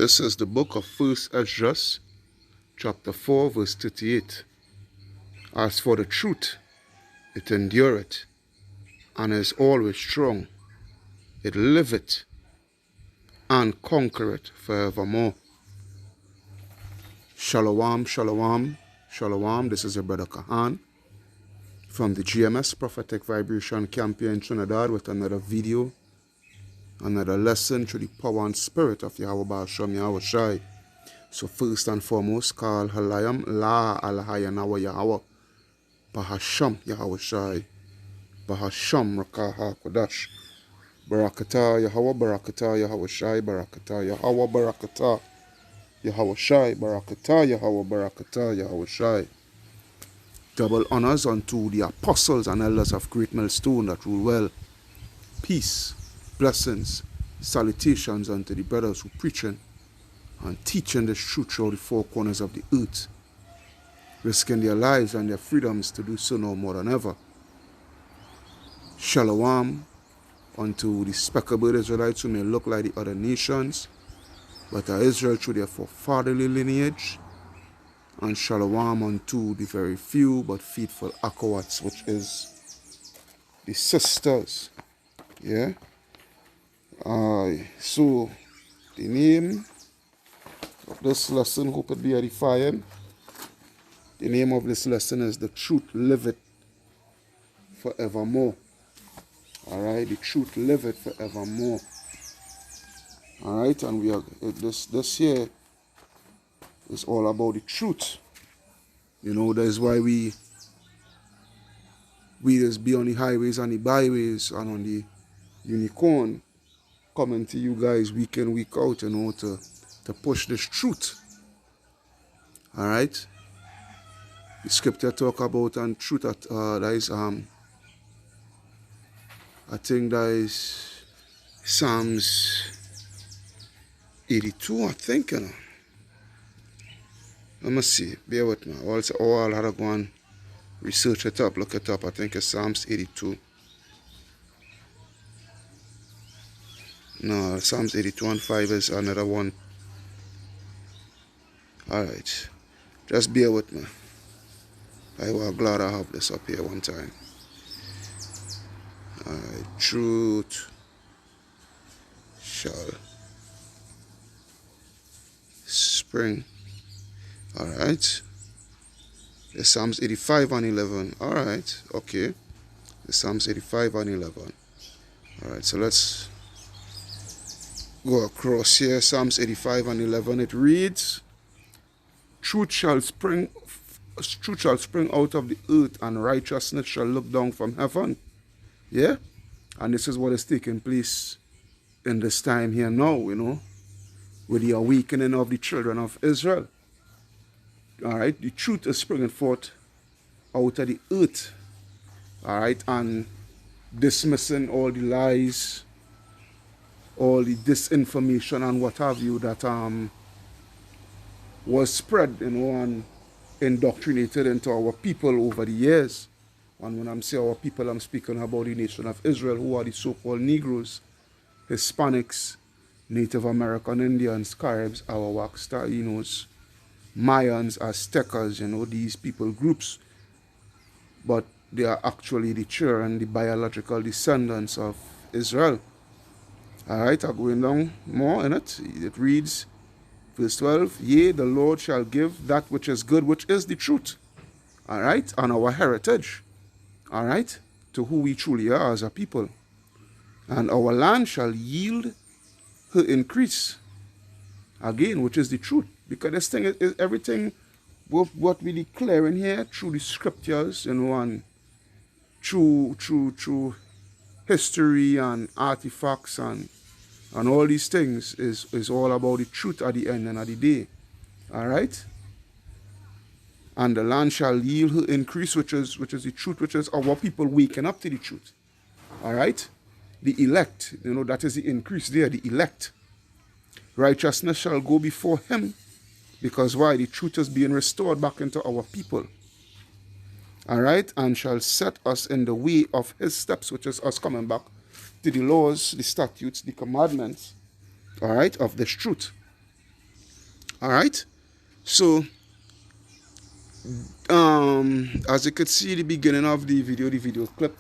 This is the book of 1st Esdras, chapter 4, verse 38. As for the truth, it endureth, and is always strong. It liveth, and conquereth forevermore. Shalom, shalom, shalom. This is your brother Kahan from the GMS Prophetic Vibration Campaign Trinidad with another video, another lesson through the power and spirit of Yahweh Ba'asham Yahweh Shai. So first and foremost, call Halayam La Alahayanawa Yahweh Bahasham Yahweh Shai Bahasham Rakaha Kodash Barakata Yahweh Barakata Yahweh Shai Barakata Yahweh Barakata Yahweh Shai Barakata Yahweh Barakata Yahweh Shai. Double honors unto the apostles and elders of Great Millstone that rule well. Peace, blessings, salutations unto the brothers who preaching and teaching this truth throughout the four corners of the earth, risking their lives and their freedoms to do so no more than ever. Shalom unto the speckled Israelites who may look like the other nations, but are Israel through their forefatherly lineage. And shalom unto the very few but faithful Akawats, which is the sisters. Yeah. So the name of this lesson, hope it be edifying. The name of this lesson is The Truth Liveth Forevermore. Alright, the truth liveth forevermore. Alright, and we are this here is all about the truth. You know, that's why we just be on the highways and the byways and on the unicorn, coming to you guys week in, week out, you know, to push this truth. Alright? The scripture talk about and truth that that is I think that is Psalms 82, I think, you know. Let me see, bear with me. Also, I'll have to go and research it up, look it up. I think it's Psalms 82. No, Psalms 82 and 5 is another one. Alright, just bear with me. I was glad I have this up here one time. Alright, truth shall spring. Alright. The Psalms 85 and 11. Alright, okay. The Psalms 85 and 11. Alright, so let's go across here. Psalms 85 and 11. It reads, Truth shall spring out of the earth, and righteousness shall look down from heaven. Yeah? And this is what is taking place in this time here now, you know, with the awakening of the children of Israel. Alright, the truth is springing forth out of the earth. Alright, and dismissing all the lies, all the disinformation and what have you that was spread, you know, and indoctrinated into our people over the years. And when I'm saying our people, I'm speaking about the nation of Israel, who are the so-called Negroes, Hispanics, Native American Indians, Caribs, Arawaks, Taínos, Mayans, Aztecas, you know, these people groups. But they are actually the children, the biological descendants of Israel. Alright, I'm going down more in it. It reads, verse 12, Yea, the Lord shall give that which is good, which is the truth. Alright, and our heritage. Alright, to who we truly are as a people. And our land shall yield her increase. Again, which is the truth. Because this thing is everything what we declare in here through the scriptures, you know, and through history and artifacts and all these things is all about the truth at the end and at the day. Alright? And the land shall yield her increase, which is the truth, which is our people waking up to the truth. Alright? The elect, you know, that is the increase there, the elect. Righteousness shall go before him. Because why? The truth is being restored back into our people. Alright? And shall set us in the way of his steps, which is us coming back to the laws, the statutes, the commandments, alright, of this truth. All right. So as you could see the beginning of the video clip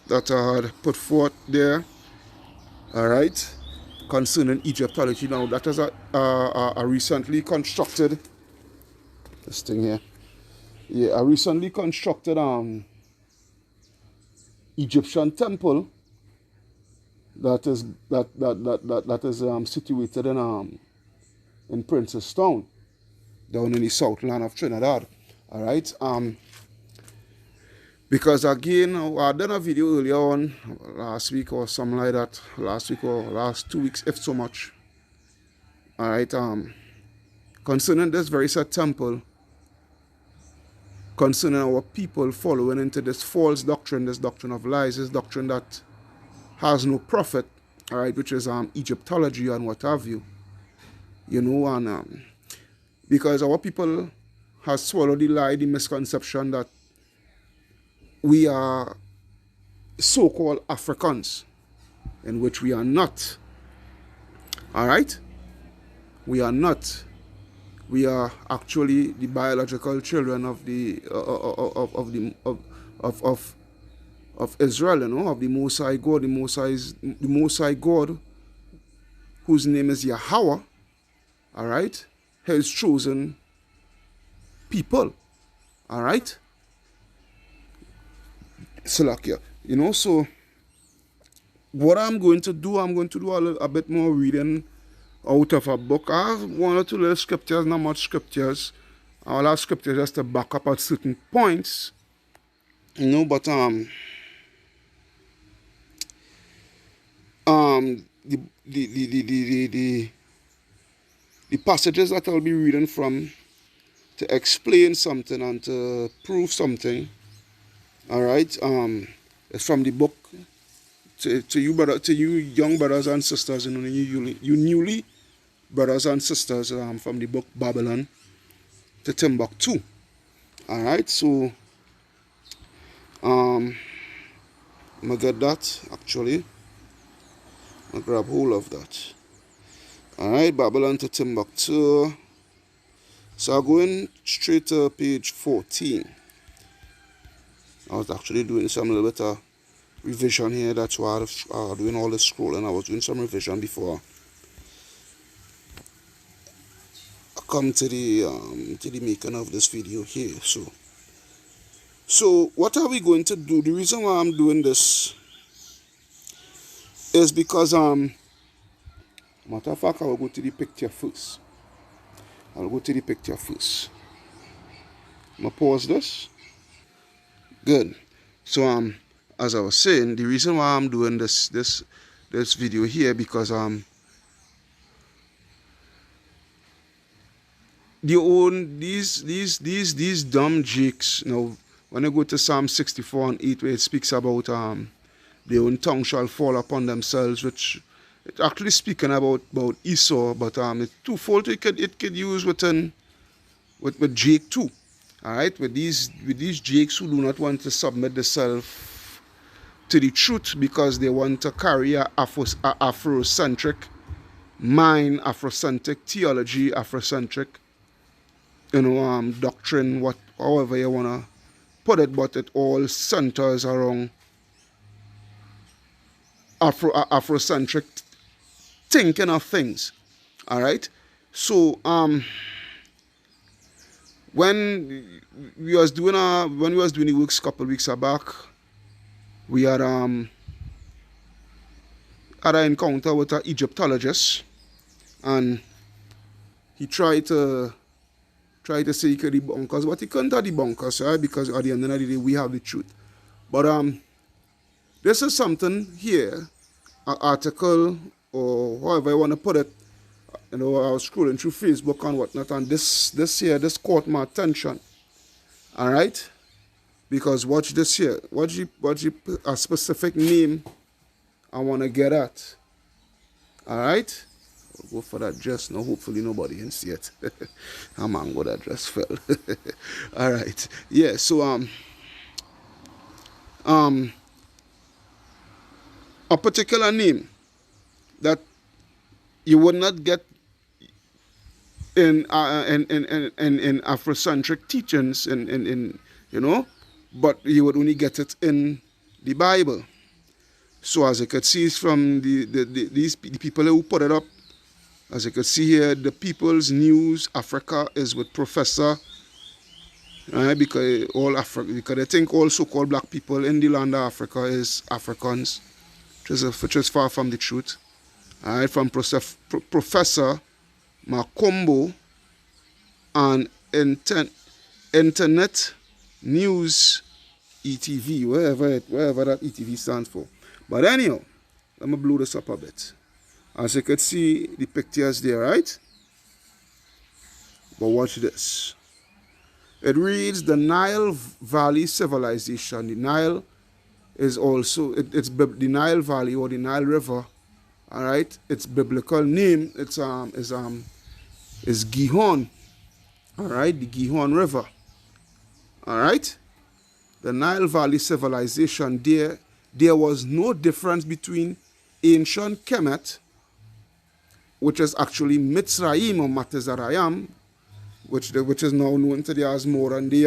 that I had put forth there, all right, concerning Egyptology. Now that is a recently constructed, this thing here, yeah, a recently constructed Egyptian temple that is situated in Princestown, down in the southland of Trinidad. All right. Because again, I done a video earlier on last week or something like that, last week or last 2 weeks, if so much. All right. Concerning this very set temple, concerning our people following into this false doctrine, this doctrine of lies, this doctrine that has no profit, all right, which is Egyptology and what have you, you know, and because our people has swallowed the lie, the misconception that we are so-called Africans, in which we are not. All right, we are not. We are actually the biological children of the of Israel, you know, of the Most High God. The Most High God, whose name is Yahweh. All right, His chosen people. All right, Salakia. You know, so what I'm going to do a bit more reading out of a book. I have one or two little scriptures, not much scriptures. I'll have scriptures just to back up at certain points. You know, but the passages that I'll be reading from to explain something and to prove something, all right, it's from the book to you young brothers and sisters, you know, you newly brothers and sisters, from the book Babylon to Timbuktu. All right, so I'm gonna get that actually. I'll grab hold of that. All right, Babylon to Timbuktu. So I'm going straight to page 14. I was actually doing some little bit of revision here. That's why I was doing all this scrolling. I was doing some revision before I come to the making of this video here. So what are we going to do? The reason why I'm doing this is because matter of fact, I will go to the picture first. I'm gonna pause this. Good. So as I was saying, the reason why I'm doing this video here, because these dumb jakes, you know, when I go to Psalm 64 and 8, where it speaks about their own tongue shall fall upon themselves, which it's actually speaking about Esau, but it's twofold. It could use with Jake too. All right, with these jakes who do not want to submit themselves to the truth because they want to carry a Afrocentric mind, Afrocentric theology, Afrocentric, you know, doctrine, however you wanna put it, but it all centers around Afrocentric thinking of things. All right, so when we was doing the works a couple weeks back, we had an encounter with an Egyptologist, and he tried to say he could debunk us, but he couldn't debunk us, right? Because at the end of the day, we have the truth. But this is something here, an article or however you want to put it. You know, I was scrolling through Facebook and whatnot, and this caught my attention. All right, because watch this here. Watch a specific name I want to get at. All right, I'll go for that dress now. Hopefully nobody can see it. A mango that dress fell. All right, yeah. So a particular name that you would not get in Afrocentric teachings, but you would only get it in the Bible. So as you could see from the people who put it up, as you can see here, the People's News Africa is with Professor, because they think all so-called black people in the land of Africa is Africans, which is far from the truth. From Professor Makombo and Internet News ETV, wherever that ETV stands for. But anyhow, let me blow this up a bit. As you can see, the pictures there, right? But watch this. It reads the Nile Valley Civilization. The Nile is also, it's the Nile Valley or the Nile River. All right, its biblical name is Gihon. All right, the Gihon River. All right, the Nile Valley Civilization. There was no difference between ancient Kemet, which is actually Mitzrayim or Matezarayam, which is now known today as more than the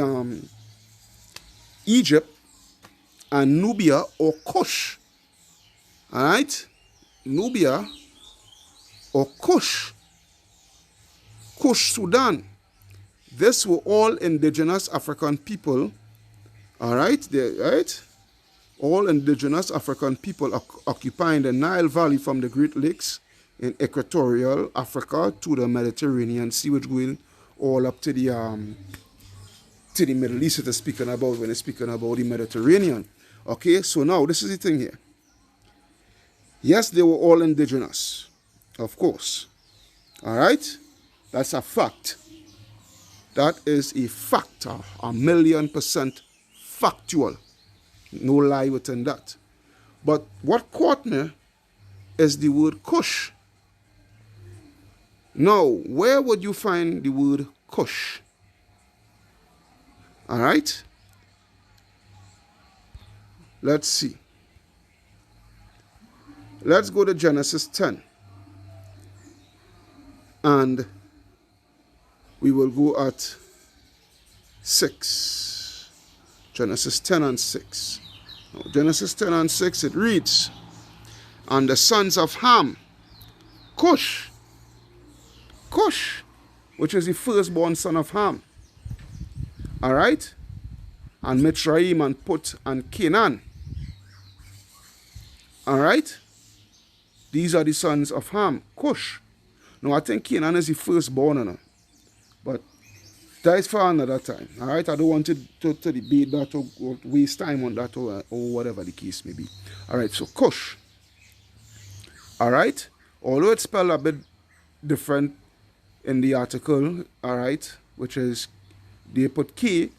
Egypt, and Nubia or Kush. All right. Nubia or Kush, Sudan. These were all indigenous African people, all right, all indigenous African people occupying the Nile Valley from the Great Lakes in equatorial Africa to the Mediterranean Sea, which going all up to the Middle East. It is speaking about when it's speaking about the Mediterranean. Okay, so now this is the thing here. Yes, they were all indigenous, of course. All right? That's a fact. That is a fact, 1,000,000% factual. No lie within that. But what caught me is the word Kush. Now, where would you find the word Kush? All right? Let's see. Let's go to Genesis 10. And we will go at 6. Genesis 10 and 6. Now, Genesis 10 and 6, it reads, and the sons of Ham, Cush, which is the firstborn son of Ham. All right? And Mitzrayim and Put and Canaan. All right? These are the sons of Ham, Cush. Now, I think Canaan is the firstborn, but that is for another time. All right? I don't want to debate that or waste time on that or whatever the case may be. All right, so Cush. All right? Although it's spelled a bit different in the article, all right, which is they put K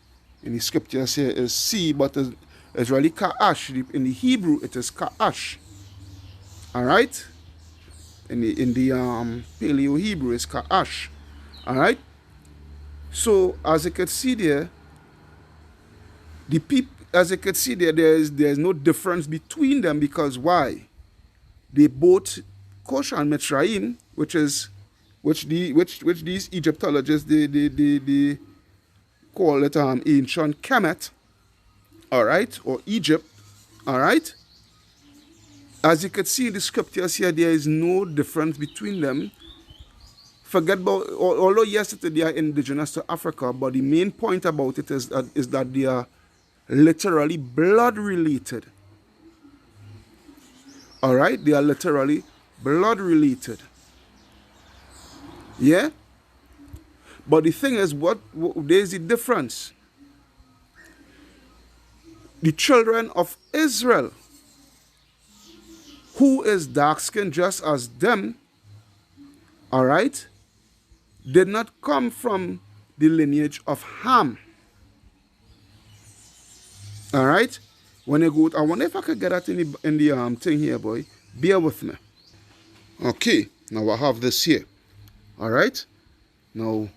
in the scriptures here is C, but it's really Ka'ash. In the Hebrew, it is Ka'ash. All right? In the Paleo Hebrew, it's Ka'ash. All right? So, as you can see there, there's no difference between them because why? They both Cush and Mitzrayim, which these Egyptologists they call it ancient Kemet, all right, or Egypt, all right. As you can see in the scriptures here, there is no difference between them. Forget about, although yes, they are indigenous to Africa, but the main point about it is that they are literally blood related. All right, they are literally blood related. Yeah? But the thing is, there's a difference. The children of Israel, who is dark-skinned just as them, all right, did not come from the lineage of Ham. All right? When I go, I wonder if I could get that in the thing here, boy. Bear with me. Okay, now I have this here. All right? Now,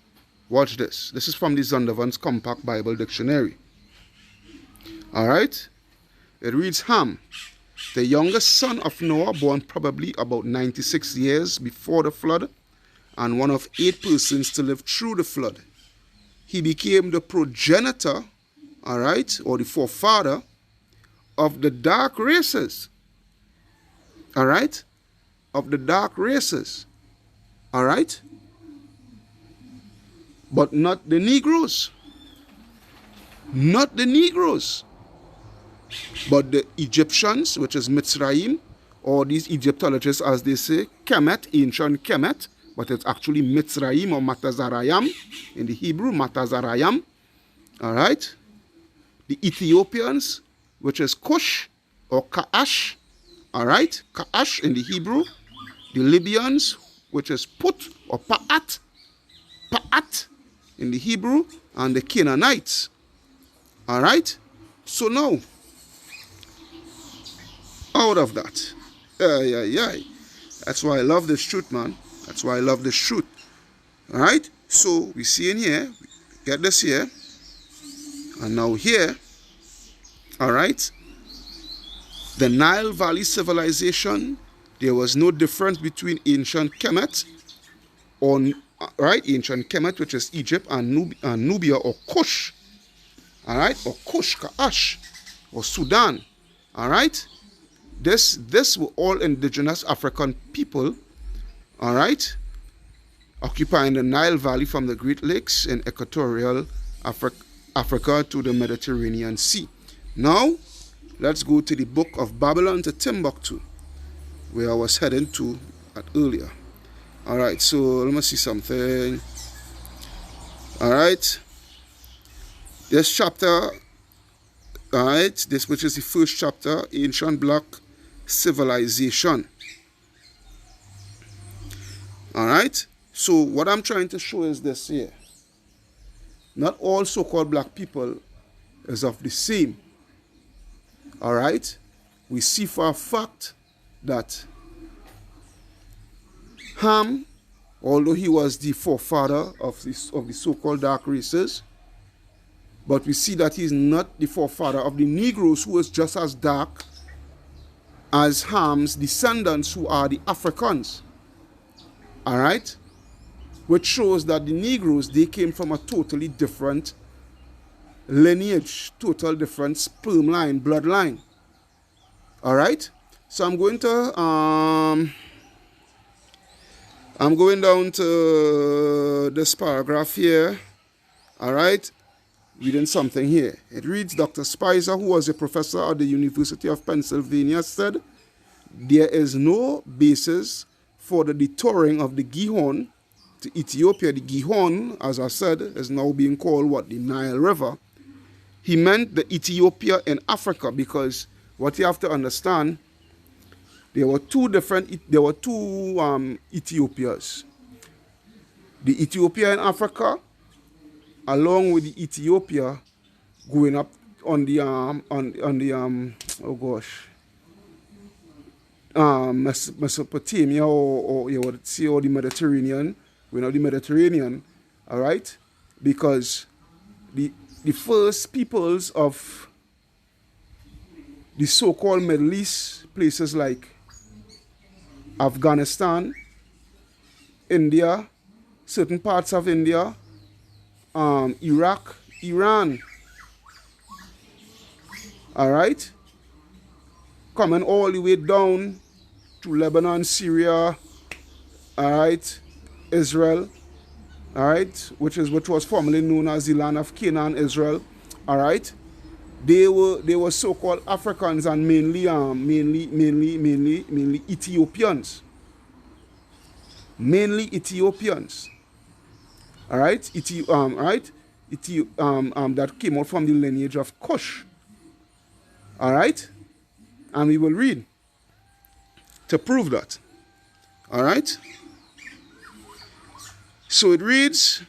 watch this. This is from the Zondervan's Compact Bible Dictionary. All right? It reads, Ham, the youngest son of Noah, born probably about 96 years before the flood, and one of 8 persons to live through the flood. He became the progenitor, all right, or the forefather of the dark races, all right, of the dark races, all right, but not the Negroes, not the Negroes, but the Egyptians, which is Mitzrayim, or these Egyptologists, as they say, Kemet, ancient Kemet, but it's actually Mitzrayim or Matazarayam in the Hebrew, Matazarayam, all right, the Ethiopians, which is Cush or Kaash, all right, Kaash in the Hebrew, the Libyans, which is Put or Pa'at, Pa'at in the Hebrew, and the Canaanites, all right. So now, out of that, that's why I love this truth, man. That's why I love this truth. All right. So we see in here, get this here, and now here, all right. The Nile Valley civilization, there was no difference between ancient Kemet, or right, ancient Kemet, which is Egypt, and Nubia or Kush, all right, or Kush, Kaash, or Sudan, all right. This were all indigenous African people, all right, occupying the Nile Valley from the Great Lakes in equatorial Africa to the Mediterranean Sea. Now, let's go to the book of Babylon to Timbuktu, where I was heading to earlier. All right, so let me see something. All right, this chapter, all right, this which is the first chapter, Ancient Black Civilization. All right, so what I'm trying to show is this here. Not all so-called black people is of the same. All right, we see for a fact that Ham, although he was the forefather of the so-called dark races, but we see that he's not the forefather of the Negroes, who is just as dark as Ham's descendants, who are the Africans. All right, which shows that the Negroes, they came from a totally different lineage, total different sperm line, bloodline. All right, so I'm going down to this paragraph here. All right, reading something here. It reads, Dr. Spicer, who was a professor at the University of Pennsylvania, said there is no basis for the detouring of the Gihon to Ethiopia. The Gihon, as I said, is now being called what? The Nile River. He meant the Ethiopia in Africa, because what you have to understand, there were two Ethiopias. The Ethiopia in Africa, along with the Ethiopia going up on the Mesopotamia, or you would say, or the Mediterranean, the Mediterranean, all right, because the first peoples of the so-called Middle East, places like Afghanistan, India, certain parts of India, Iraq, Iran, all right, coming all the way down to Lebanon, Syria, all right, Israel, all right, which was formerly known as the land of Canaan, Israel, all right. They were so-called Africans, and mainly Ethiopians, all right, that came out from the lineage of Cush, all right, and we will read to prove that, all right. So it reads,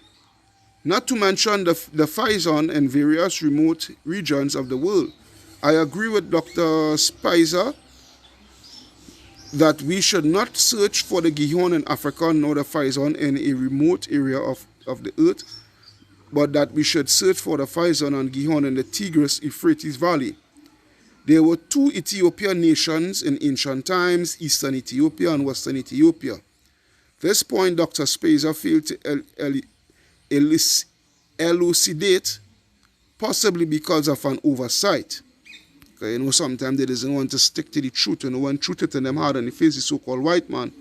not to mention the Faison in various remote regions of the world. I agree with Dr. Spicer that we should not search for the Gihon in Africa nor the Faison in a remote area of the earth, but that we should search for the Faison and Gihon in the Tigris-Euphrates Valley. There were two Ethiopian nations in ancient times, Eastern Ethiopia and Western Ethiopia. This point Dr. Spazer failed to elucidate, possibly because of an oversight. You know, sometimes they doesn't want to stick to the truth. You know, when truth hit in them hard and they face the so-called white man,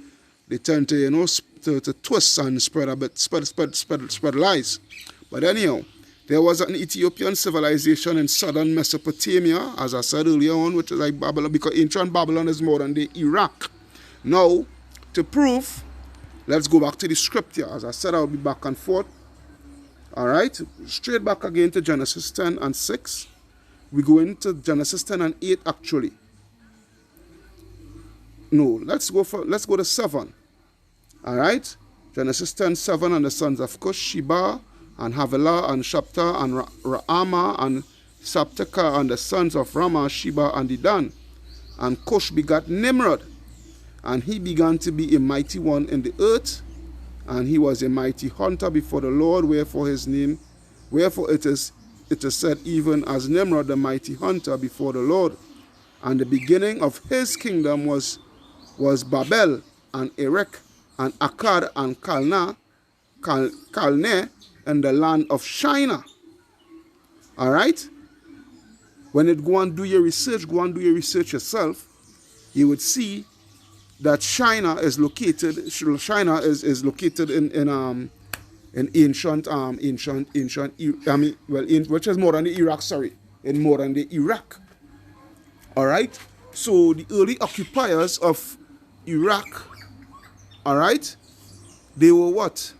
they tend to, you know, to twist and spread lies. But anyhow, there was an Ethiopian civilization in southern Mesopotamia, as I said earlier on, which is like Babylon, because ancient Babylon is modern day Iraq. Now, to prove, let's go back to the scripture. As I said, I'll be back and forth. All right, straight back again to Genesis 10 and 6. We go into Genesis 10 and 8 actually. No, let's go to 7. All right, Genesis 10, 7, and the sons of Cush, Sheba, and Havilah, and Shapta, and Raama, and Sapteka, and the sons of Rama, Sheba, and Dedan. And Cush begat Nimrod, and he began to be a mighty one in the earth, and he was a mighty hunter before the Lord, wherefore it is said, even as Nimrod the mighty hunter before the Lord. And the beginning of his kingdom was Babel, and Erech, and Akkad, and Calneh, and the land of Shinar. All right? When it go and do your research yourself, you would see that Shinar is located in ancient, which is modern day Iraq, in modern day Iraq. All right? So the early occupiers of Iraq, all right, they were what?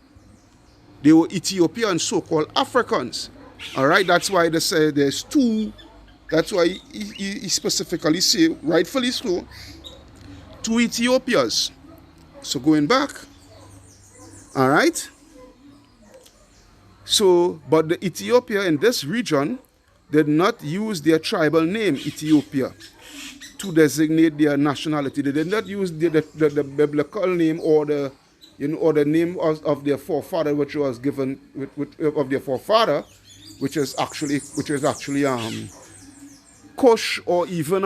They were Ethiopian so-called Africans. All right? That's why they say there's two. That's why he specifically say, rightfully so, 2 Ethiopias. So going back, all right? So, but the Ethiopia in this region did not use their tribal name, Ethiopia, to designate their nationality. They did not use the biblical name or the name of their forefather, which was given of their forefather, which is actually Cush or even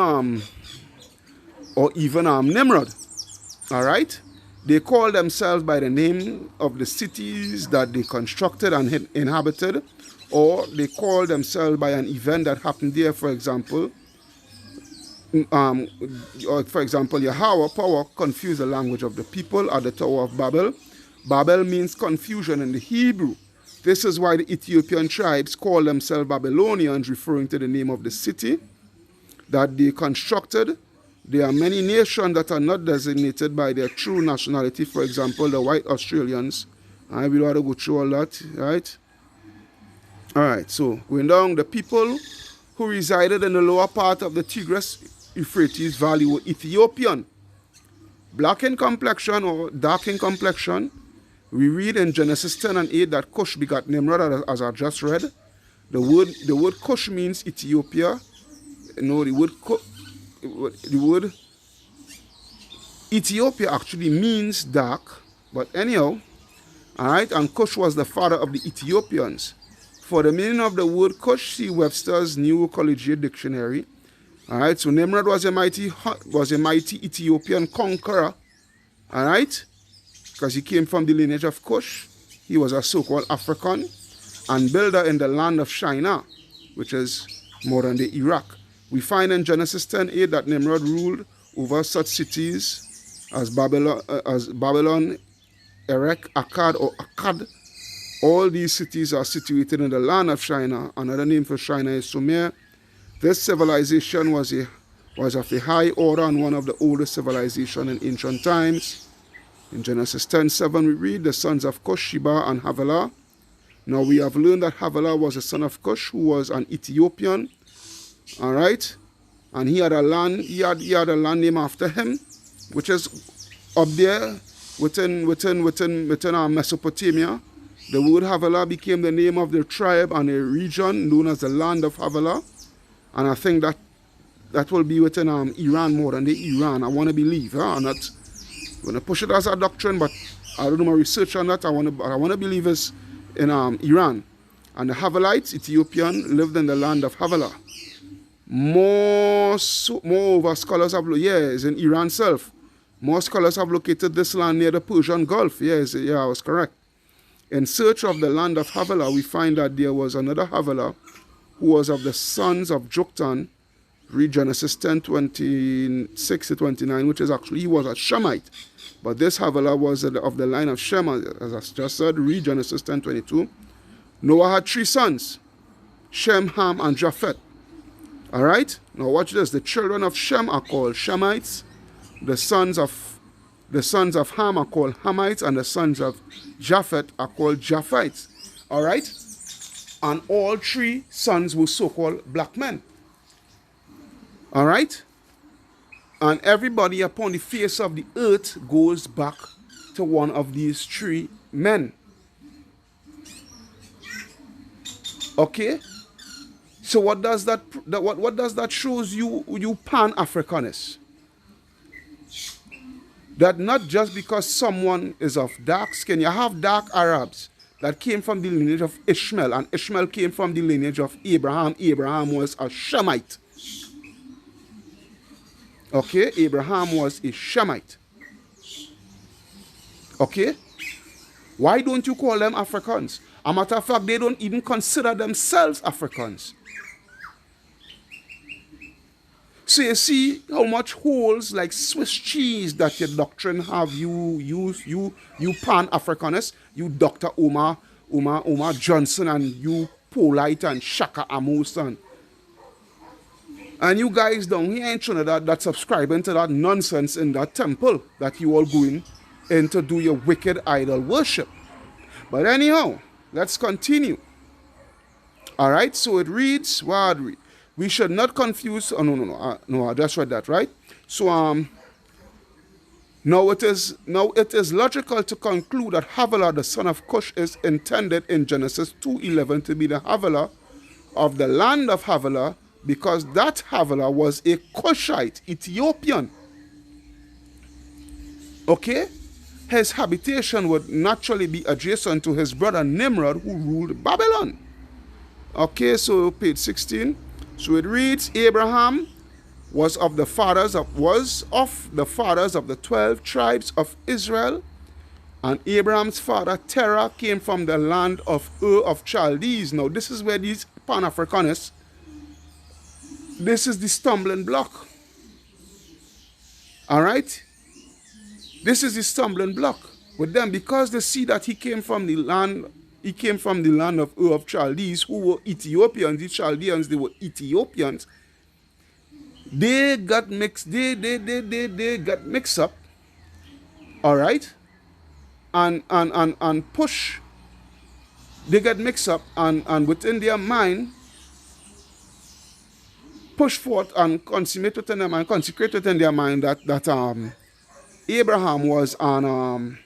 Nimrod. All right. They call themselves by the name of the cities that they constructed and inhabited, or they call themselves by an event that happened there. For example, Yahweh power confused the language of the people at the Tower of Babel. Babel means confusion in the Hebrew. This is why the Ethiopian tribes call themselves Babylonians, referring to the name of the city that they constructed. There are many nations that are not designated by their true nationality. For example, the white Australians. We don't want to go through all that, right? All right, so going down, the people who resided in the lower part of the Tigris-Euphrates Valley were Ethiopian. Black in complexion or dark in complexion. We read in Genesis 10 and 8 that Cush begat Nimrod, as I just read. The word Cush means Ethiopia. No, the word Ethiopia actually means dark, but anyhow, all right, and Cush was the father of the Ethiopians. For the meaning of the word Cush, see Webster's New Collegiate Dictionary. All right, so Nimrod was a mighty Ethiopian conqueror, all right, because he came from the lineage of Cush. He was a so-called African and builder in the land of Shinar, which is modern day Iraq. We find in Genesis 10:8 that Nimrod ruled over such cities as Babylon, Erech, Akkad, or Akkad. All these cities are situated in the land of Shinar. Another name for Shinar is Sumer. This civilization was of a high order and one of the oldest civilizations in ancient times. In Genesis 10:7 we read the sons of Cush, Sheba, and Havilah. Now we have learned that Havilah was a son of Cush, who was an Ethiopian. All right, and he had a land named after him, which is up there within Mesopotamia. The word Havilah became the name of the tribe and a region known as the land of Havilah, and I think that will be within Iran, modern day Iran. I want to believe. I'm not going to push it as a doctrine, but I don't do my research on that. I want to believe it's in Iran. And the Havilites, Ethiopian, lived in the land of Havilah. Moreover, scholars have, it's in Iran itself. More scholars have located this land near the Persian Gulf. Yes, yeah, I was correct. In search of the land of Havilah, we find that there was another Havilah who was of the sons of Joktan. Read Genesis 10, 26 to 29, which is actually, he was a Shemite. But this Havilah was of the line of Shem, as I just said. Read Genesis 10, 22. Noah had 3 sons, Shem, Ham, and Japheth. All right? Now watch this. The children of Shem are called Shemites. The sons of Ham are called Hamites, and the sons of Japheth are called Japhites. All right? And all 3 sons were so-called black men. All right? And everybody upon the face of the earth goes back to one of these 3 men. Okay? So what does that shows you Pan-Africanists? That not just because someone is of dark skin, you have dark Arabs that came from the lineage of Ishmael, and Ishmael came from the lineage of Abraham. Abraham was a Shemite. Okay, Abraham was a Shemite. Okay? Why don't you call them Africans? As a matter of fact, they don't even consider themselves Africans. So you see how much holes like Swiss cheese that your doctrine have, you Pan-Africanists, you Dr. Omar Johnson, and you Polite and Shaka Amos, and you guys down here in Trinidad that subscribing to that nonsense in that temple that you all going in to do your wicked idol worship. But anyhow, let's continue. All right, so it reads, what read? We should not confuse. Oh, no, I just read that, right? So now it is logical to conclude that Havilah, the son of Cush, is intended in Genesis 2:11 to be the Havilah of the land of Havilah, because that Havilah was a Cushite, Ethiopian. Okay? His habitation would naturally be adjacent to his brother Nimrod, who ruled Babylon. Okay, so page 16. So it reads, Abraham was of the fathers of the 12 tribes of Israel, and Abraham's father Terah came from the land of Ur of Chaldees. Now this is where these Pan-Africanists, this is the stumbling block. All right? This is the stumbling block with them, because they see that he came from the land of Ur of Chaldees, who were Ethiopians. The Chaldeans, they were Ethiopians. They got mixed. They got mixed up. All right, and push. They got mixed up and within their mind, push forth and consummate within their mind, consecrate within their mind that Abraham was an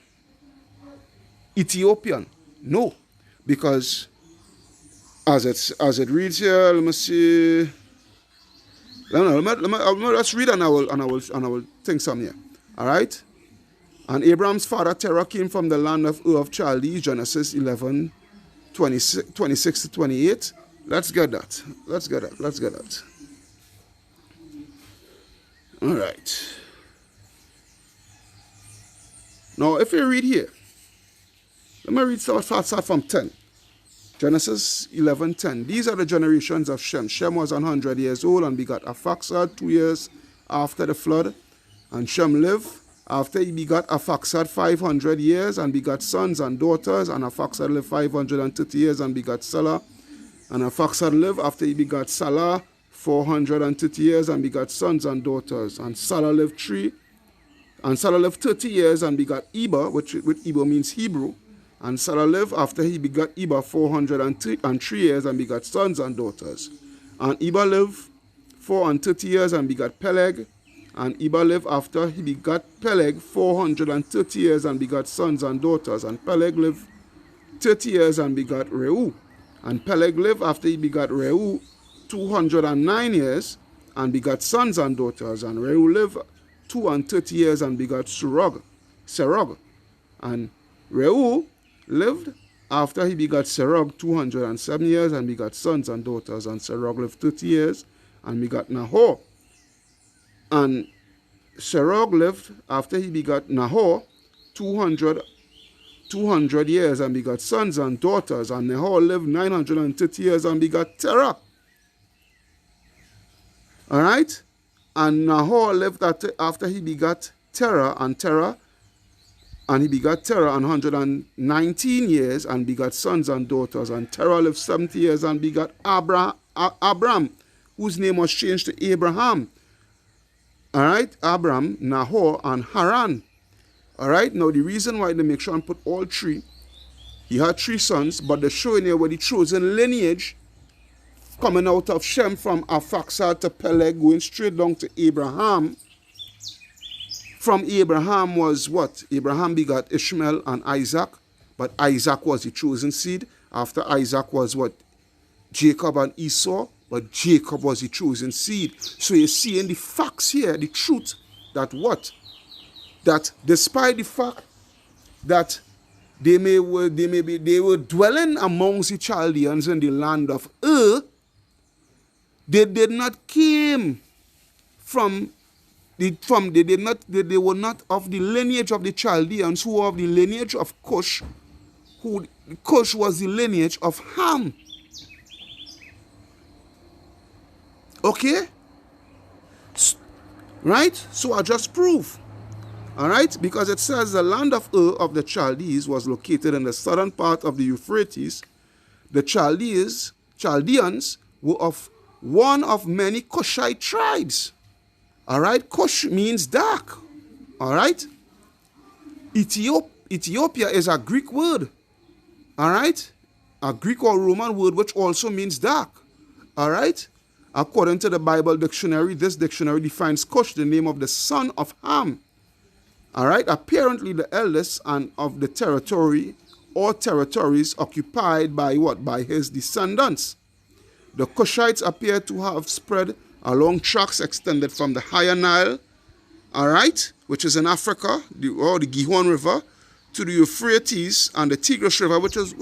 Ethiopian. No. Because as it reads here, let me see. Let's read and I will think some here. All right. And Abraham's father Terah came from the land of Ur of Chaldees, Genesis 11, 26 to 28. Let's get that. All right. Now, if you read here, let me read start from 10. Genesis 11:10. These are the generations of Shem. Shem was 100 years old and begot Arphaxad 2 years after the flood. And Shem lived after he begot Arphaxad 500 years and begot sons and daughters. And Arphaxad lived 530 years and begot Salah. And Arphaxad lived after he begot Salah 430 years and begot sons and daughters. And Salah lived 30 years and begot Eber, which Eber means Hebrew. And Salah lived after he begot Eber 403 years and begot sons and daughters. And Eber lived 430 years and begot Peleg. And Eber lived after he begot Peleg 430 years and begot sons and daughters. And Peleg lived 30 years and begot Reu. And Peleg lived after he begot Reu 209 years and begot sons and daughters. And Reu lived 230 years and begot Serug. And Reu lived after he begot Serug 207 years and begot sons and daughters. And Serug lived 30 years and begot Nahor. And Serug lived after he begot Nahor 200 years and begot sons and daughters, and Nahor lived 930 years and begot Terah. All right? And Nahor lived after he begot Terah, and he begot Terah 119 years and begot sons and daughters. And Terah lived 70 years and begot Abram, whose name was changed to Abraham. All right? Abram, Nahor, and Haran. All right? Now, the reason why they make sure and put all three, he had 3 sons, but they're showing here where the chosen lineage coming out of Shem from Arphaxad to Peleg, going straight down to Abraham. From Abraham was what? Abraham begot Ishmael and Isaac, but Isaac was the chosen seed. After Isaac was what? Jacob and Esau, but Jacob was the chosen seed. So you're seeing the facts here, the truth, that what? That despite the fact that they were dwelling amongst the Chaldeans in the land of Ur, they did not came from they were not of the lineage of the Chaldeans, who were of the lineage of Cush, who Cush was the lineage of Ham. Okay? Right? So I just prove. All right? Because it says the land of Ur of the Chaldees was located in the southern part of the Euphrates. The Chaldeans were of one of many Cushite tribes. All right? Cush means dark. All right? Ethiopia is a Greek word. All right? A Greek or Roman word which also means dark. All right? According to the Bible dictionary, this dictionary defines Cush, the name of the son of Ham. All right? Apparently the eldest and of the territory or territories occupied by what? By his descendants. The Cushites appear to have spread along tracts extended from the higher Nile, all right, which is in Africa, or the Gihon River, to the Euphrates and the Tigris River, which is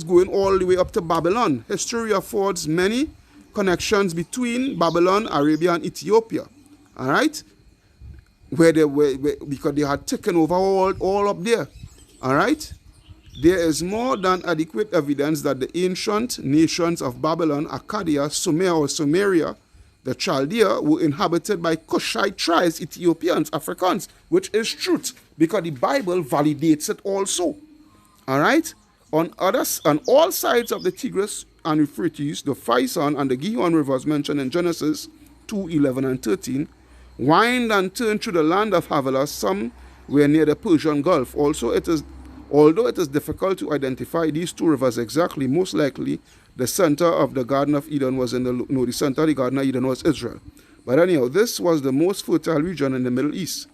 going all the way up to Babylon. History affords many connections between Babylon, Arabia, and Ethiopia, all right, because they had taken over all up there, all right. There is more than adequate evidence that the ancient nations of Babylon, Akkadian, Sumer or Sumeria, the Chaldea, were inhabited by Cushite tribes, Ethiopians, Africans, which is truth, because the Bible validates it also. All right? On all sides of the Tigris and Euphrates, the Pison and the Gihon rivers mentioned in Genesis 2:11 and 13, wind and turn through the land of Havilah, somewhere near the Persian Gulf. Although it is difficult to identify these two rivers exactly, most likely the center of the Garden of Eden was the center of the Garden of Eden was Israel. But anyhow, this was the most fertile region in the Middle East.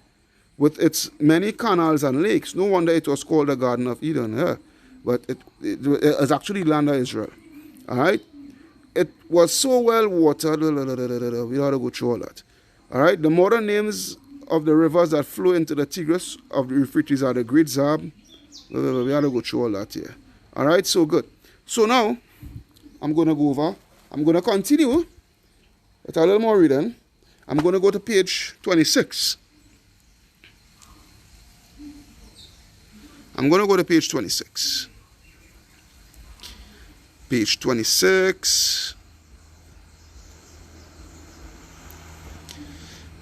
With its many canals and lakes, no wonder it was called the Garden of Eden. Yeah. But it is actually land of Israel. All right? It was so well watered. We ought to go through all that. All right? The modern names of the rivers that flow into the Tigris of the Euphrates are the Great Zab. We have to go through all that here. All right, so good. So now, I'm going to go over. I'm going to continue with a little more reading. I'm going to go to page 26. I'm going to go to page 26. Page 26.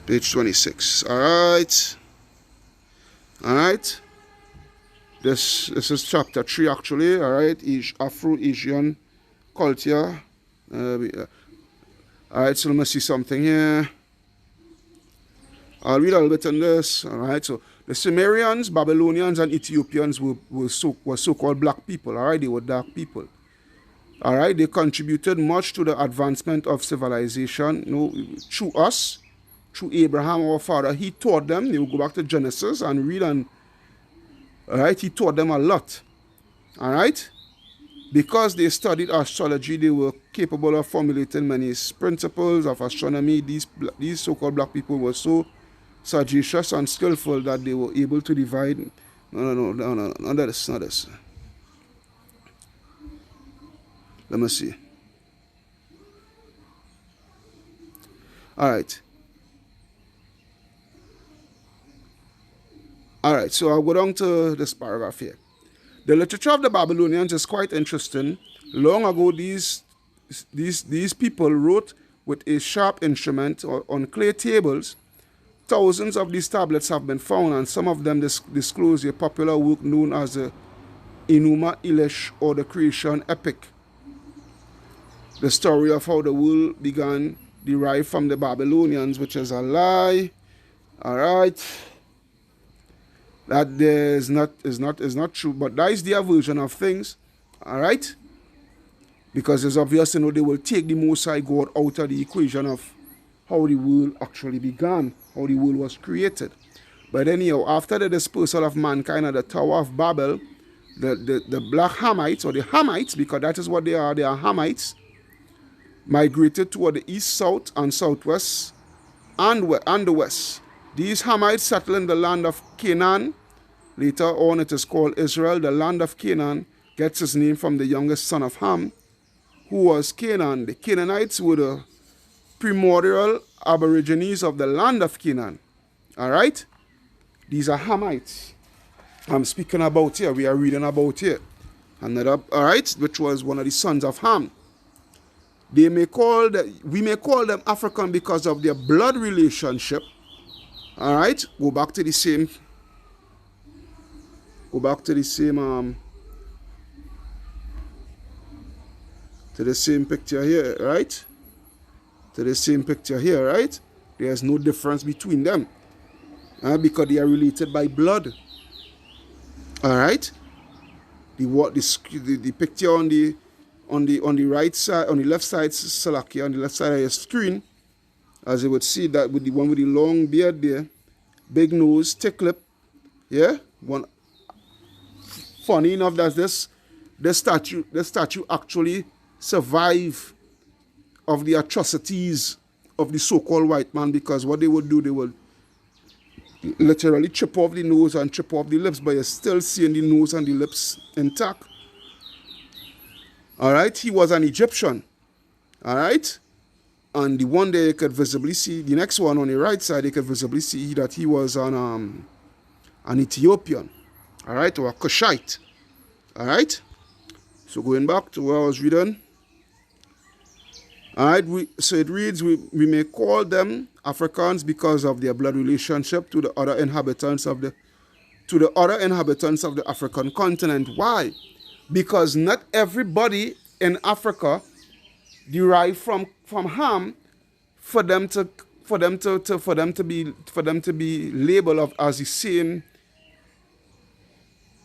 Page 26. All right. All right. This is chapter 3 actually, all right, Afro-Asian culture. All right, so let me see something here. I'll read a little bit on this, all right. So the Sumerians, Babylonians, and Ethiopians were so-called black people, all right. They were dark people, all right. They contributed much to the advancement of civilization, through us, through Abraham, our father. He taught them. They would go back to Genesis and read and all right, he taught them a lot. All right? Because they studied astrology, they were capable of formulating many principles of astronomy. These so-called black people were so sagacious and skillful that they were able to divide. No, not this. Let me see. All right. All right, so I'll go down to this paragraph here. The literature of the Babylonians is quite interesting. Long ago, these people wrote with a sharp instrument on clay tables. Thousands of these tablets have been found, and some of them disclose a popular work known as the Enuma Elish, or the creation epic. The story of how the world began derived from the Babylonians, which is a lie. All right. That is not true, but that is their version of things. All right. Because it's obvious, they will take the Most High God out of the equation of how the world actually began, how the world was created. But anyhow, after the dispersal of mankind at the Tower of Babel, the Black Hamites, or the Hamites, because that is what they are Hamites, migrated toward the east, south, and southwest, and the west. These Hamites settled in the land of Canaan. Later on, it is called Israel. The land of Canaan gets its name from the youngest son of Ham, who was Canaan. The Canaanites were the primordial aborigines of the land of Canaan. All right? These are Hamites. I'm speaking about here. We are reading about here. Another, all right, which was one of the sons of Ham. We may call them African because of their blood relationship. All right, go back to the same picture here, right? To the same picture here, right? There's no difference between them, because they are related by blood. All right. The picture on the right side, on the left side, Salakia, on the left side of your screen, as you would see that with the one with the long beard there, big nose, thick lip, yeah. One. Funny enough, that this statue actually survived of the atrocities of the so-called white man, because what they would do, they would literally chip off the nose and chip off the lips, but you're still seeing the nose and the lips intact. All right, he was an Egyptian. All right, and the one there you could visibly see, the next one on the right side, you could visibly see that he was an Ethiopian. All right, or a Cushite. All right, so going back to where I was reading. All right, so it reads, we may call them Africans because of their blood relationship to the other inhabitants of the African continent. Why? Because not everybody in Africa derived from Ham for them to be labeled as the same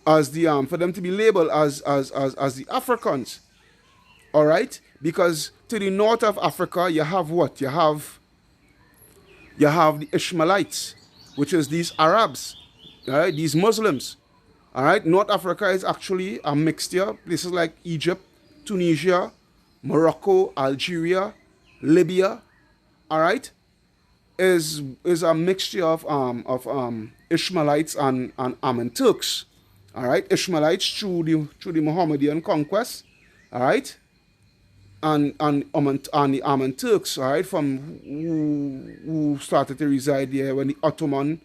as the for them to be labeled as the Africans. All right, because to the north of Africa you have what? You have the Ishmaelites, which is these Arabs, all right, these Muslims. All right, North Africa is actually a mixture. Places like Egypt, Tunisia, Morocco, Algeria, Libya, all right, is a mixture of Ishmaelites and Aman Turks. All right, Ishmaelites through the Mohammedan conquest, all right, and the Aman Turks, all right, from who started to reside there when the Ottoman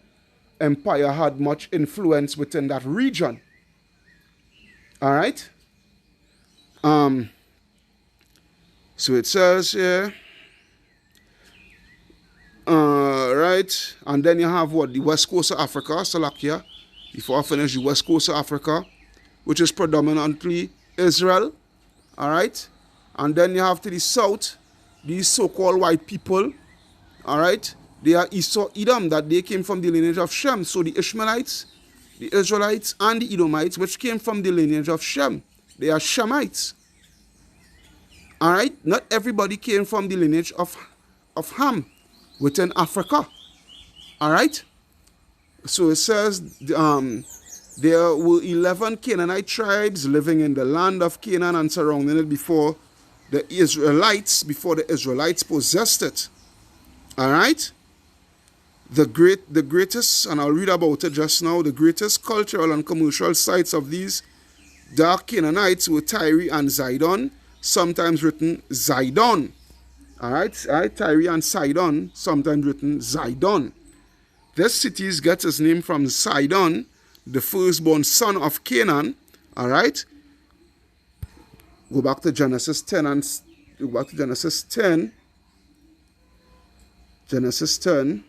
Empire had much influence within that region. All right. So it says here. Right, and then you have what? The west coast of Africa, Salakia. Before I finish, the west coast of Africa, which is predominantly Israel. All right, and then you have to the south, these so-called white people. All right. They are Esau, Edom, that they came from the lineage of Shem. So the Ishmaelites, the Israelites, and the Edomites, which came from the lineage of Shem, they are Shemites. All right? Not everybody came from the lineage of Ham within Africa. All right? So it says there were 11 Canaanite tribes living in the land of Canaan and surrounding it before the Israelites possessed it. All right? The greatest, and I'll read about it just now, the greatest cultural and commercial sites of these dark Canaanites were Tyre and Zidon, sometimes written Zidon. All right, Tyre and Sidon, sometimes written Zidon. This city gets its name from Sidon, the firstborn son of Canaan. All right. Go back to Genesis 10 and go back to Genesis 10. Genesis 10.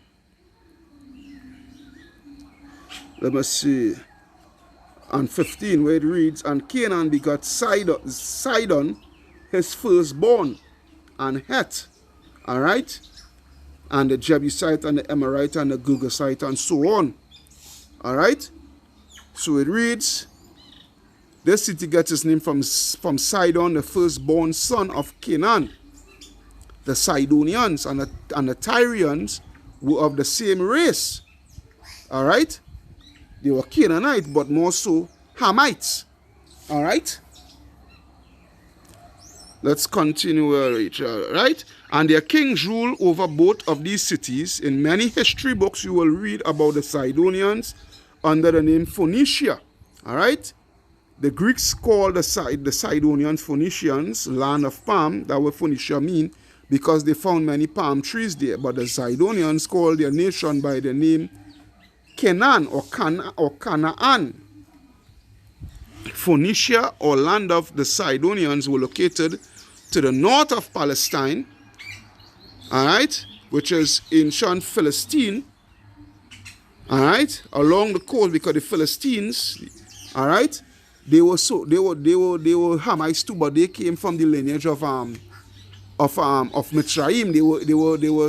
Let me see. And 15, where it reads, and Canaan begot Sidon, his firstborn, and Het. All right. And the Jebusite and the Amorite and the Girgasite and so on. All right. So it reads, this city gets its name from Sidon, the firstborn son of Canaan. The Sidonians and the Tyrians were of the same race. All right. They were Canaanites, but more so Hamites. All right. Let's continue, Rachel. Right? And their kings rule over both of these cities. In many history books, you will read about the Sidonians under the name Phoenicia. All right? The Greeks called the Sidonians Phoenicians, land of palm. That what Phoenicia mean, because they found many palm trees there. But the Sidonians called their nation by the name Canaan or Canaan. Phoenicia or land of the Sidonians were located to the north of Palestine, all right, which is ancient Philistine, all right, along the coast, because the Philistines, all right, they were Hamites too, but they came from the lineage of Mitzrayim.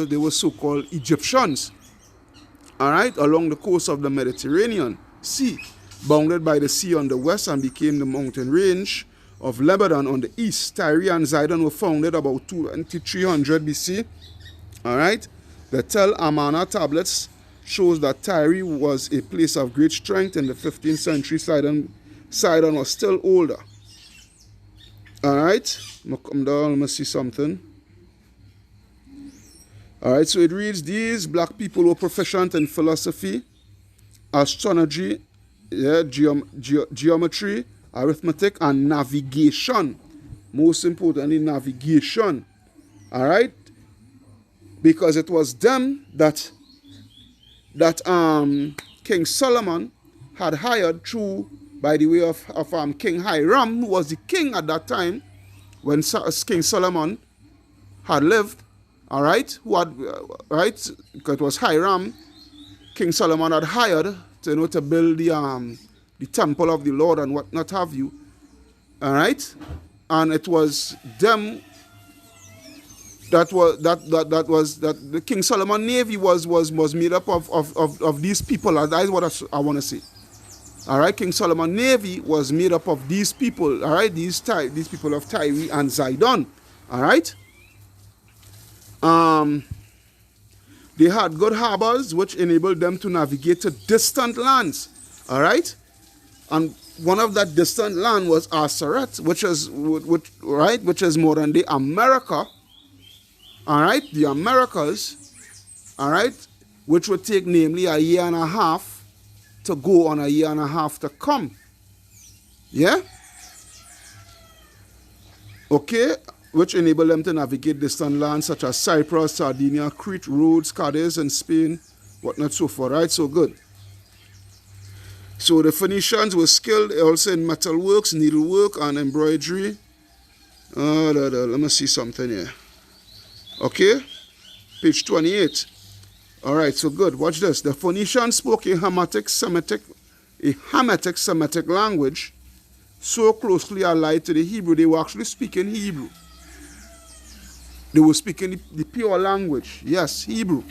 They were so-called Egyptians, all right, along the coast of the Mediterranean Sea, bounded by the sea on the west, and became the mountain range of Lebanon on the east. Tyre and Zidon were founded about 2300 BC. All right. The Tel Amarna tablets shows that Tyre was a place of great strength in the 15th century. Sidon was still older. All right. I'm gonna come down. Let me see something. All right. So it reads, these black people were proficient in philosophy, astrology, geometry, arithmetic, and navigation. Most importantly, navigation. All right, because it was them that King Solomon had hired through by the way of King Hiram, who was the king at that time when King Solomon had lived. All right, who had right, because it was Hiram, King Solomon had hired to build the temple of the Lord and what not have you. All right, and it was them that the King Solomon navy was made up of these people. That is what I want to say. All right, King Solomon navy was made up of these people. All right, these people of Tyre and Zidon. All right. They had good harbors which enabled them to navigate to distant lands. All right, and one of that distant land was Asaret, which is modern day America. All right, the Americas. All right, which would take namely a year and a half to go on, a year and a half to come. Yeah. Okay. Which enable them to navigate distant lands such as Cyprus, Sardinia, Crete, Rhodes, Cadiz, and Spain, whatnot, so forth. Right, so good. So the Phoenicians were skilled also in metalworks, needlework, and embroidery. Let me see something here. Okay, page 28. All right, so good. Watch this. The Phoenicians spoke a Hamitic Semitic language so closely allied to the Hebrew, they were actually speaking Hebrew. They were speaking the pure language. Yes, Hebrew.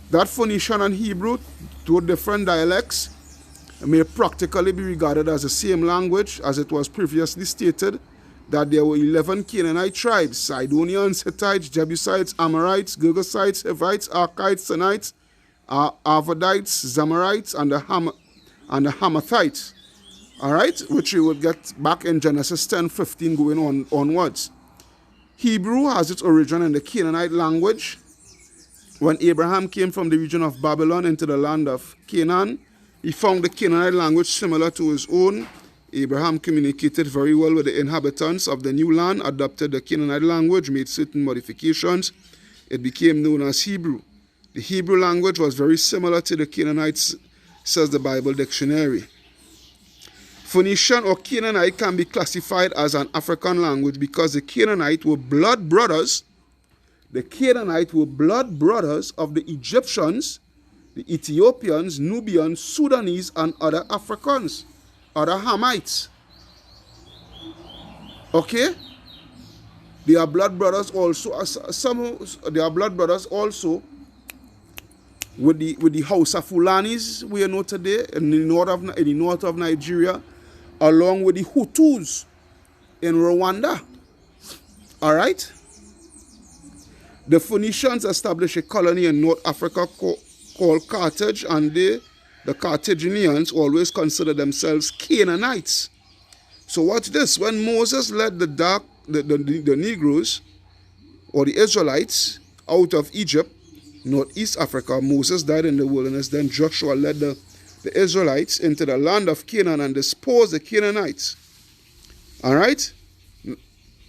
That Phoenician and Hebrew, two different dialects, may practically be regarded as the same language, as it was previously stated that there were 11 Canaanite tribes: Sidonians, Hittites, Jebusites, Amorites, Girgasites, Hivites, Archites, Sinites, Arvadites, Zamorites, and the Hamathites. All right, which you will get back in Genesis 10:15 going onwards. Hebrew has its origin in the Canaanite language. When Abraham came from the region of Babylon into the land of Canaan, he found the Canaanite language similar to his own. Abraham communicated very well with the inhabitants of the new land, adopted the Canaanite language, made certain modifications. It became known as Hebrew. The Hebrew language was very similar to the Canaanites, says the Bible Dictionary. Phoenician or Canaanite can be classified as an African language because the Canaanite were blood brothers. The Canaanite were blood brothers of the Egyptians, the Ethiopians, Nubians, Sudanese, and other Africans, other Hamites. Okay? They are blood brothers also. They are blood brothers also with the House of Fulanis we know today in the north of Nigeria, along with the Hutus in Rwanda. All right. The Phoenicians established a colony in North Africa called Carthage, and the Carthaginians always considered themselves Canaanites. So watch this. When Moses led the Negroes or the Israelites out of Egypt, Northeast Africa, Moses died in the wilderness. Then Joshua led the Israelites into the land of Canaan and disposed the Canaanites. All right?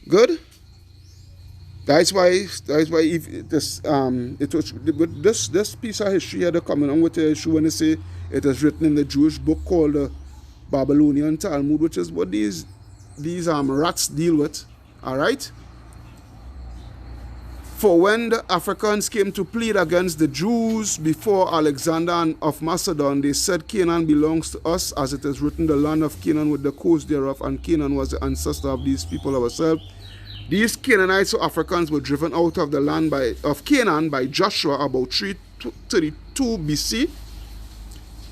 Good? That's why if this this piece of history here, they're coming on with the issue when they say it is written in the Jewish book called the Babylonian Talmud, which is what these rats deal with. All right. For when the Africans came to plead against the Jews before Alexander of Macedon, they said, Canaan belongs to us, as it is written, the land of Canaan with the coast thereof, and Canaan was the ancestor of these people ourselves. These Canaanites or Africans were driven out of the land of Canaan by Joshua about 332 BC.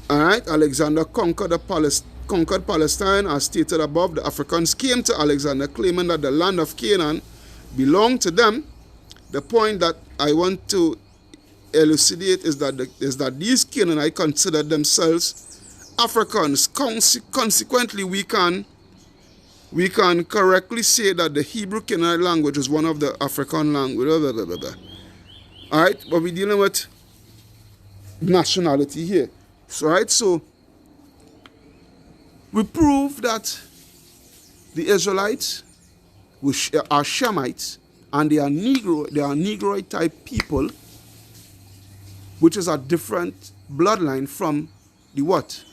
All right, Alexander conquered Palestine, as stated above. The Africans came to Alexander claiming that the land of Canaan belonged to them. The point that I want to elucidate is that these Canaanites considered themselves Africans. Consequently, we can correctly say that the Hebrew Canaanite language is one of the African languages. All right, but we're dealing with nationality here. So, right, so we prove that the Israelites are Shemites, and they are Negroid type people, which is a different bloodline from the what?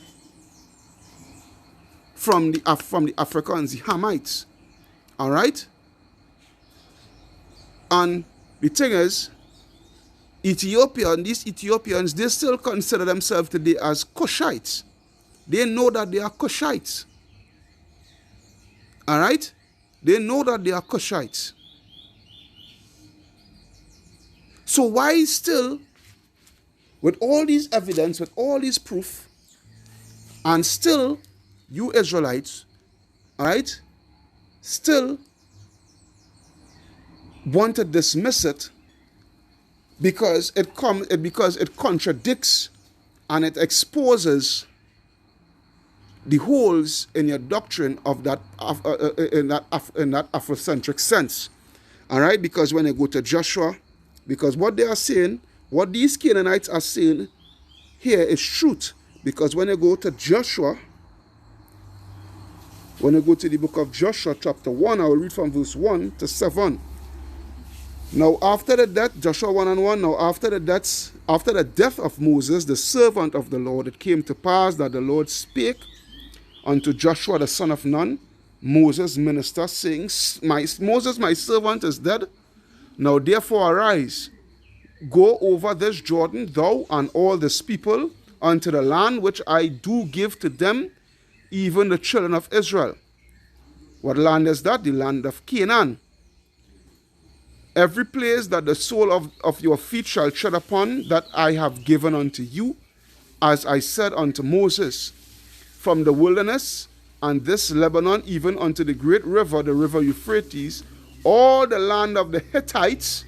From the Africans, the Hamites. All right? And the thing is, these Ethiopians, they still consider themselves today as Cushites. They know that they are Cushites. All right? They know that they are Cushites. So why still, with all these evidence, with all these proof, and still you Israelites, all right, still want to dismiss it because it contradicts and it exposes the holes in your doctrine of that in that Afrocentric sense. All right, because when I go to Joshua, because what they are saying, what these Canaanites are saying here is truth. Because when I go to Joshua, when I go to the book of Joshua chapter 1, I will read from verse 1 to 7. Now after the death, Joshua 1 and 1, now after the death of Moses, the servant of the Lord, it came to pass that the Lord spake unto Joshua the son of Nun, Moses' minister, saying, Moses, my servant, is dead. Now therefore arise, go over this Jordan, thou and all this people, unto the land which I do give to them, even the children of Israel. What land is that? The land of Canaan. Every place that the sole of your feet shall tread upon, that I have given unto you, as I said unto Moses, from the wilderness and this Lebanon, even unto the great river, the river Euphrates, all the land of the Hittites,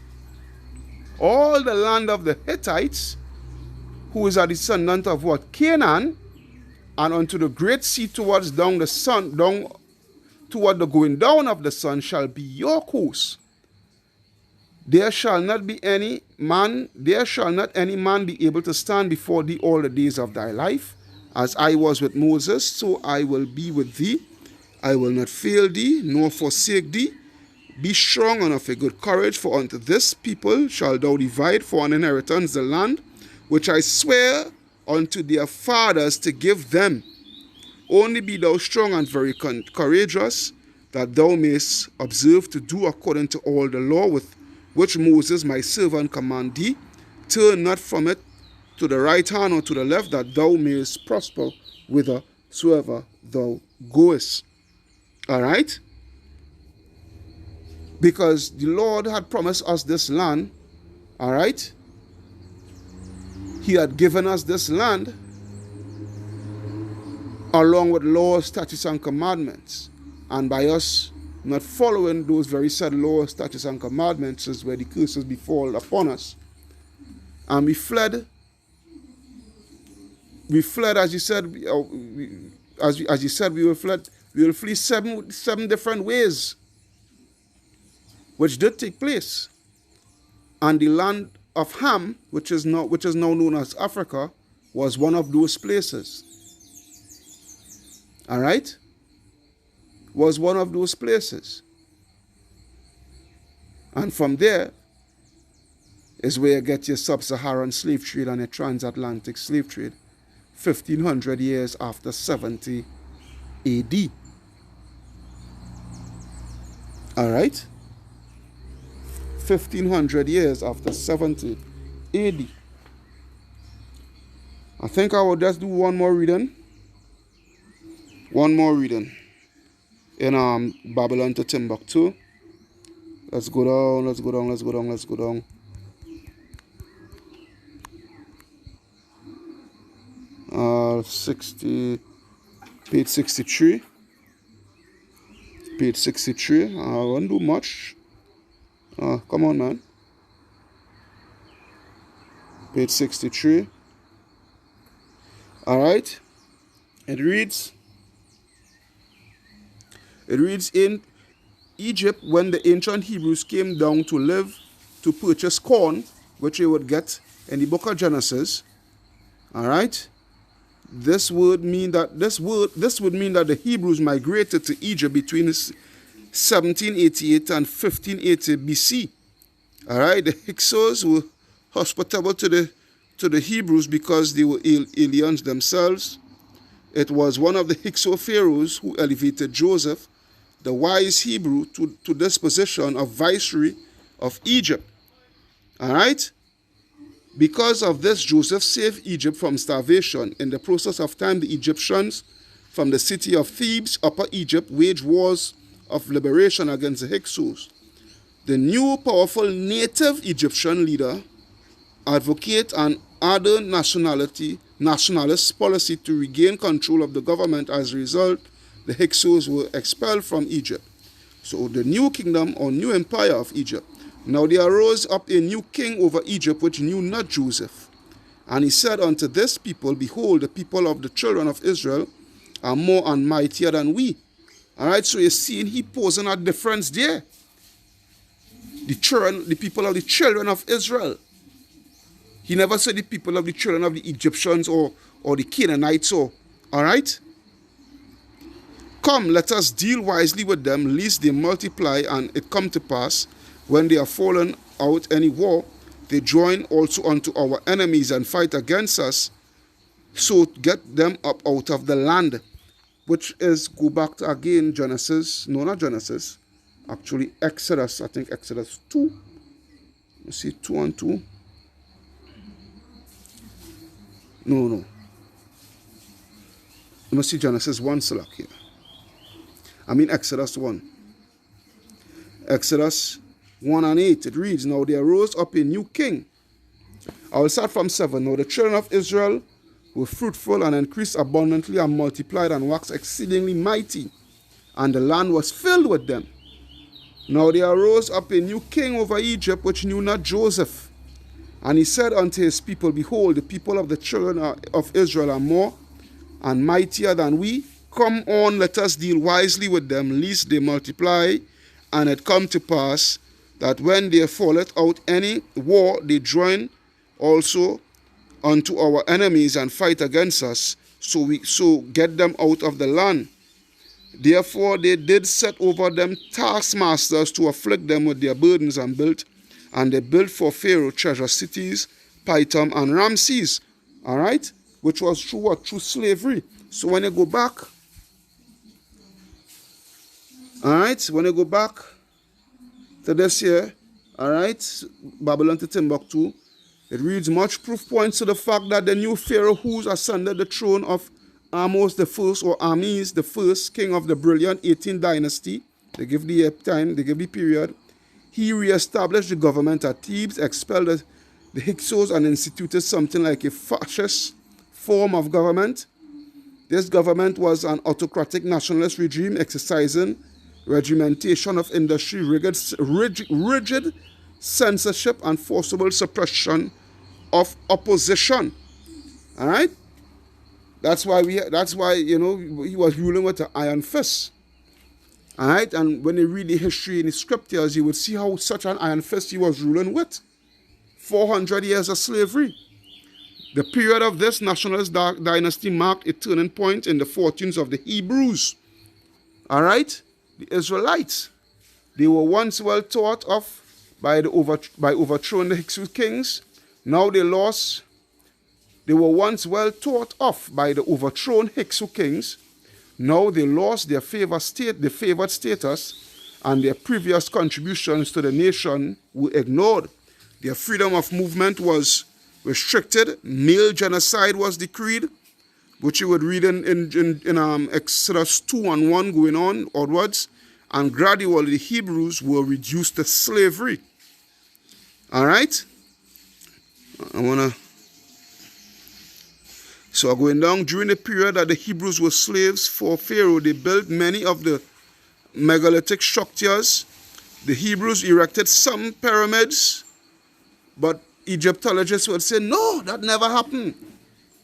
who is a descendant of what? Canaan, and unto the great sea toward the going down of the sun shall be your coast. There shall not any man be able to stand before thee all the days of thy life. As I was with Moses, so I will be with thee. I will not fail thee, nor forsake thee. Be strong and of a good courage, for unto this people shalt thou divide for an inheritance the land, which I swear unto their fathers to give them. Only be thou strong and very courageous, that thou mayest observe to do according to all the law with which Moses my servant commanded thee. Turn not from it to the right hand or to the left, that thou mayest prosper whithersoever thou goest. All right? Because the Lord had promised us this land, all right? He had given us this land along with laws, statutes, and commandments. And by us not following those very said laws, statutes, and commandments is where the curses befall upon us. And we fled, as you said, as you said, we will flee seven different ways, which did take place. And the land of Ham, which is now known as Africa, was one of those places. All right? Was one of those places. And from there is where you get your sub-Saharan slave trade and your transatlantic slave trade, 1500 years after 70 AD. All right? 1500 years after 70 AD. I think I will just do one more reading. One more reading in Babylon to Timbuktu. Let's go down, let's go down, let's go down, let's go down. Page 63. Page 63. I won't do much. Come on, man. Page 63. All right. It reads, in Egypt, when the ancient Hebrews came down to live to purchase corn, which they would get in the book of Genesis, all right, this would mean that the Hebrews migrated to Egypt between 1788 and 1580 BC. All right, the Hyksos were hospitable to the Hebrews because they were aliens themselves. It was one of the Hykso pharaohs who elevated Joseph, the wise Hebrew, to this position of viceroy of Egypt. All right? Because of this, Joseph saved Egypt from starvation. In the process of time, the Egyptians from the city of Thebes, Upper Egypt, waged wars of liberation against the Hyksos. The new powerful native Egyptian leader advocated an other nationalist policy to regain control of the government. As a result, the Hyksos were expelled from Egypt. So the new kingdom or new empire of Egypt. Now there arose up a new king over Egypt, which knew not Joseph. And he said unto this people, behold, the people of the children of Israel are more and mightier than we. All right, so you're seeing he posing a difference there. The people of the children of Israel. He never said the people of the children of the Egyptians or the Canaanites. All right? Come, let us deal wisely with them, lest they multiply, and it come to pass, when they are fallen out any war, they join also unto our enemies and fight against us, so get them up out of the land. Which is, go back to again, Genesis, no, not Genesis, actually Exodus, I think Exodus 2. Let's see, 2 and 2. No. Let me see Genesis 1 select here. I mean Exodus 1. Exodus 1 and 8, it reads, now there arose up a new king. I will start from 7. Now the children of Israel were fruitful and increased abundantly and multiplied and waxed exceedingly mighty, and the land was filled with them. Now there arose up a new king over Egypt, which knew not Joseph. And he said unto his people, behold, the people of the children of Israel are more and mightier than we. Come on, let us deal wisely with them, lest they multiply. And it come to pass that when there falleth out any war, they join also unto our enemies and fight against us, so get them out of the land. Therefore they did set over them taskmasters to afflict them with their burdens, and they built for Pharaoh treasure cities, Pithom and Ramses. All right, which was through what? Through slavery. So when you go back, all right, when you go back to this here, all right, Babylon to Timbuktu, it reads, much proof points to the fact that the new Pharaoh who ascended the throne of Amos the first, or Ames the first, king of the brilliant 18th dynasty, they give the time, they give the period, he re-established the government at Thebes, expelled the Hyksos, and instituted something like a fascist form of government. This government was an autocratic nationalist regime exercising regimentation of industry, rigid censorship, and forcible suppression of opposition. All right? That's why you know, he was ruling with an iron fist. All right? And when you read the history in the scriptures, you would see how such an iron fist he was ruling with. 400 years of slavery. The period of this nationalist dynasty marked a turning point in the fortunes of the Hebrews. All right? The Israelites. They were once well thought of by overthrowing the Hyksos kings. Now they lost. They were once well thought of by the overthrown Hyksos kings. Now they lost their favored status, and their previous contributions to the nation were ignored. Their freedom of movement was restricted. Male genocide was decreed, which you would read in Exodus 2:1 going on onwards. And gradually the Hebrews were reduced to slavery. All right? So going down, during the period that the Hebrews were slaves for Pharaoh, they built many of the megalithic structures. The Hebrews erected some pyramids, but Egyptologists would say, no, that never happened,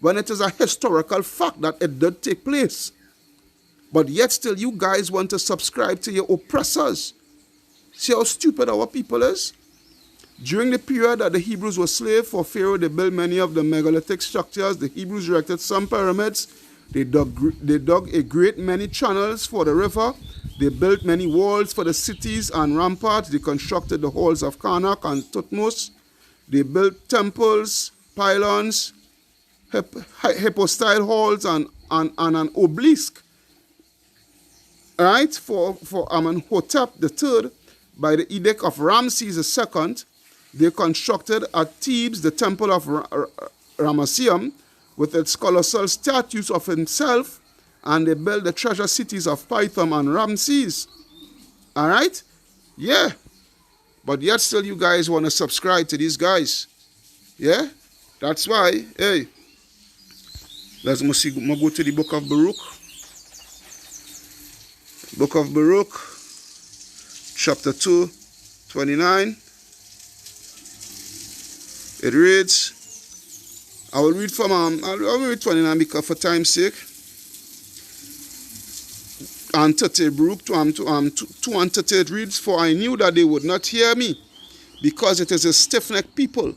when it is a historical fact that it did take place. But yet still you guys want to subscribe to your oppressors. See how stupid our people is? During the period that the Hebrews were slaves for Pharaoh, they built many of the megalithic structures. The Hebrews erected some pyramids. They dug a great many channels for the river. They built many walls for the cities and ramparts. They constructed the halls of Karnak and Thutmose. They built temples, pylons, hypostyle halls, and an obelisk. All right, for Amenhotep III, by the edict of Ramses II, they constructed at Thebes the temple of Ramesseum with its colossal statues of himself, and they built the treasure cities of Pithom and Ramses. All right? Yeah. But yet still you guys want to subscribe to these guys. Yeah? That's why, hey, let's go to the book of Baruch. Book of Baruch, chapter 2, 29. It reads, I will read from, I'll read 29 because for time's sake. And 30, Baruch 2 and 30, it reads, for I knew that they would not hear me, because it is a stiff-necked people.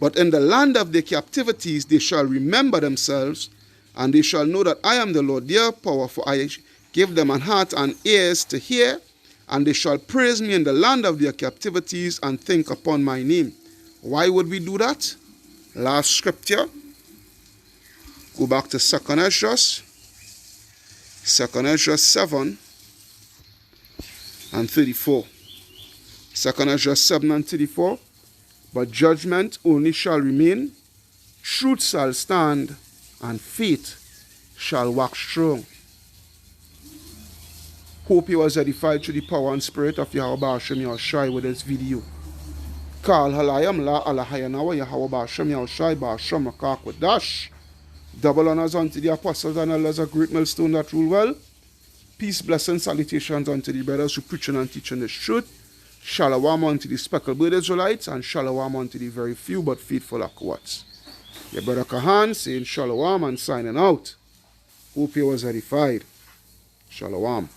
But in the land of their captivities they shall remember themselves, and they shall know that I am the Lord their power, for I give them an heart and ears to hear, and they shall praise me in the land of their captivities and think upon my name. Why would we do that? Last scripture. Go back to 2nd Esdras. 2nd Esdras 7 and 34. 2nd Esdras 7 and 34. But judgment only shall remain, truth shall stand, and faith shall wax strong. Hope you was edified through the power and spirit of Yahweh Ba'ashem Yahushai with this video. Kal halayam la alahayanawa Yahweh Ba'ashem Yahushai Ba'ashem Rakak with dash. Double honors unto the apostles and elders of great millstone that rule well. Peace, blessings, salutations unto the brothers who preaching and teaching the truth. Shalom unto the speckled bird Israelites, and shalom unto the very few but faithful Akwats. Your brother Kahan saying shalom and signing out. Hope you was edified. Shalom.